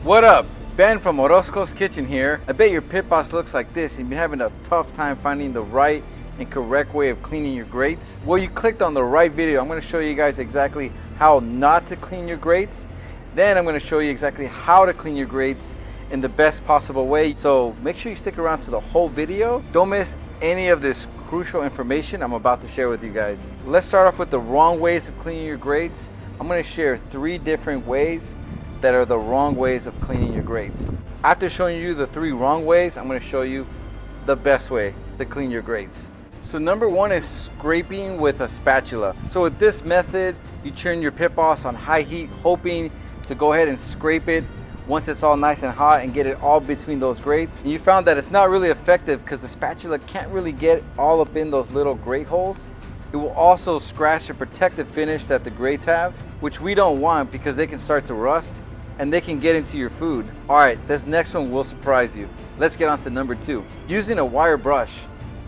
What up? Ben from Orozcos Kitchen here. I bet your pit boss looks like this and you've been having a tough time finding the right and correct way of cleaning your grates. Well, you clicked on the right video. I'm going to show you guys exactly how not to clean your grates. Then I'm going to show you exactly how to clean your grates in the best possible way. So make sure you stick around to the whole video. Don't miss any of this crucial information I'm about to share with you guys. Let's start off with the wrong ways of cleaning your grates. I'm going to share 3 different ways that are the wrong ways of cleaning your grates. After showing you the 3 wrong ways, I'm going to show you the best way to clean your grates. So number 1 is scraping with a spatula. So with this method, you turn your pit boss on high heat, hoping to go ahead and scrape it once it's all nice and hot and get it all between those grates. And you found that it's not really effective because the spatula can't really get all up in those little grate holes. It will also scratch the protective finish that the grates have, which we don't want because they can start to rust and they can get into your food. All right, this next one will surprise you. Let's get on to number 2. Using a wire brush.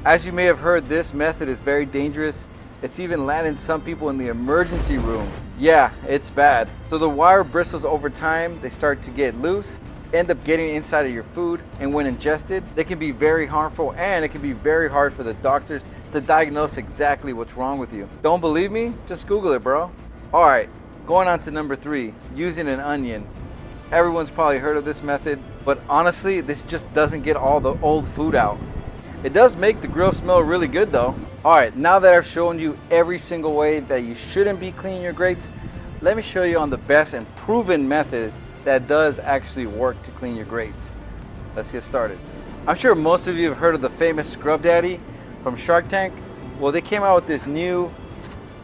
As you may have heard, this method is very dangerous. It's even landed some people in the emergency room. Yeah, it's bad. So the wire bristles over time, they start to get loose, end up getting inside of your food, and when ingested, they can be very harmful and it can be very hard for the doctors to diagnose exactly what's wrong with you. Don't believe me? Just Google it, bro. All right, going on to number 3, using an onion. Everyone's probably heard of this method, but honestly, this just doesn't get all the old food out. It does make the grill smell really good though. All right, now that I've shown you every single way that you shouldn't be cleaning your grates, let me show you on the best and proven method that does actually work to clean your grates. Let's get started. I'm sure most of you have heard of the famous Scrub Daddy from Shark Tank. Well, they came out with this new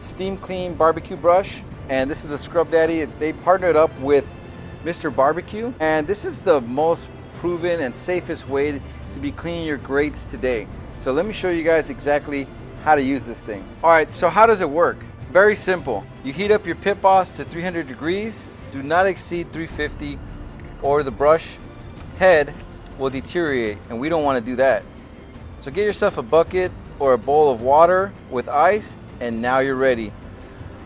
steam clean barbecue brush, and this is a Scrub Daddy. They partnered up with Mr. Barbecue, and this is the most proven and safest way to be cleaning your grates today. So let me show you guys exactly how to use this thing. All right, so how does it work? Very simple. You heat up your pit boss to 300 degrees, do not exceed 350, or the brush head will deteriorate, and we don't want to do that. So get yourself a bucket or a bowl of water with ice, and now you're ready.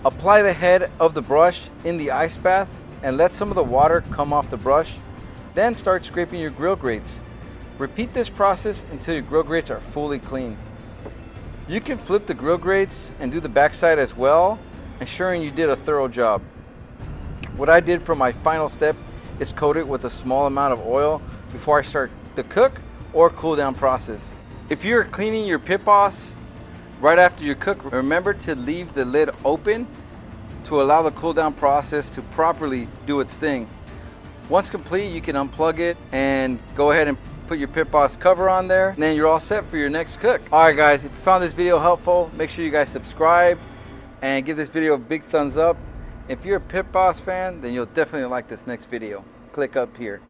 Apply the head of the brush in the ice bath and let some of the water come off the brush. Then start scraping your grill grates. Repeat this process until your grill grates are fully clean. You can flip the grill grates and do the backside as well, ensuring you did a thorough job. What I did for my final step is coat it with a small amount of oil before I start the cook or cool down process. If you're cleaning your pit boss right after you cook, remember to leave the lid open to allow the cool down process to properly do its thing. Once complete, you can unplug it and go ahead and put your pit boss cover on there, and then you're all set for your next cook. All right guys, if you found this video helpful, make sure you guys subscribe and give this video a big thumbs up. If you're a pit boss fan, then you'll definitely like this next video. Click up here.